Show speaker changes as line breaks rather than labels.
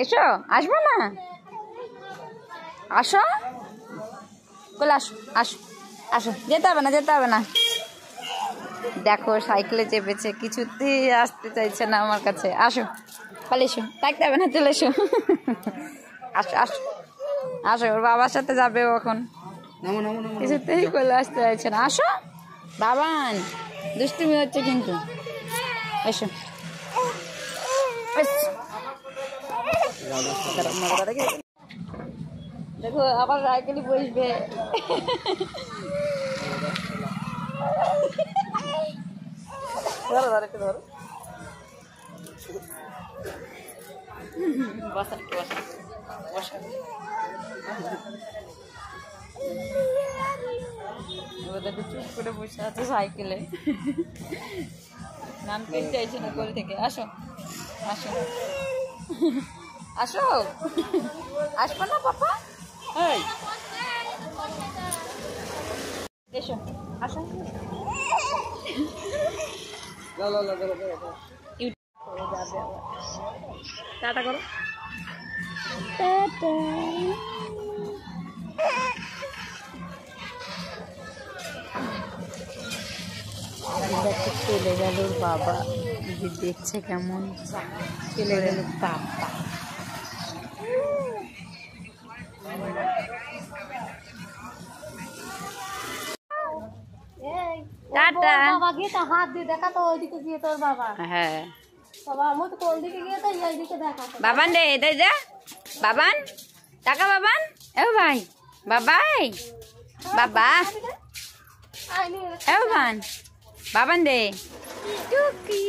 এসো, আসবো না? আসো, বলে আসো আসো আসো, যেতে হবে না, যেতে হবে না। দেখো সাইকেলে চেপেছে, কিছুতেই আসতে চাইছে না আমার কাছে। আসো, পালিয়ে এসো, থাকতে হবে না, চলে এসো। আসো আসো আসো, ওর বাবার সাথে যাবে ও এখন। কিছুতেই চলে আসতে চাইছে না। আসো বাবান, দুষ্টুমি হচ্ছে কিন্তু। এসো, দেখো আবার সাইকেলই বসবে। ধরো ধরো, একটু ধরো। বসা, একটু বসা, বসা। ওদের চুপ করে বসে আছে সাইকেলে, নামতে চাইছে না কোল থেকে। আসো আসো আসো, আসবো না পাপা? এই এসো, আসো। টাটা করো, টাটা। চলে গেল বাবা, যে দেখছে কেমন চলে গেল বাবা। টাটা।
বাবা গিয়ে তো হাত দিয়ে দেখা তো ওইদিকে গিয়ে তোর বাবা।
হ্যাঁ
বাবা আমার তো কোন দিকে গিয়ে তো এইদিকে দেখা।
বাবান রে, এটাই যা বাবান, টাকা বাবান। ও ভাই, বাবাই, বাবা, ও বাবান, বাবান দে টুকি।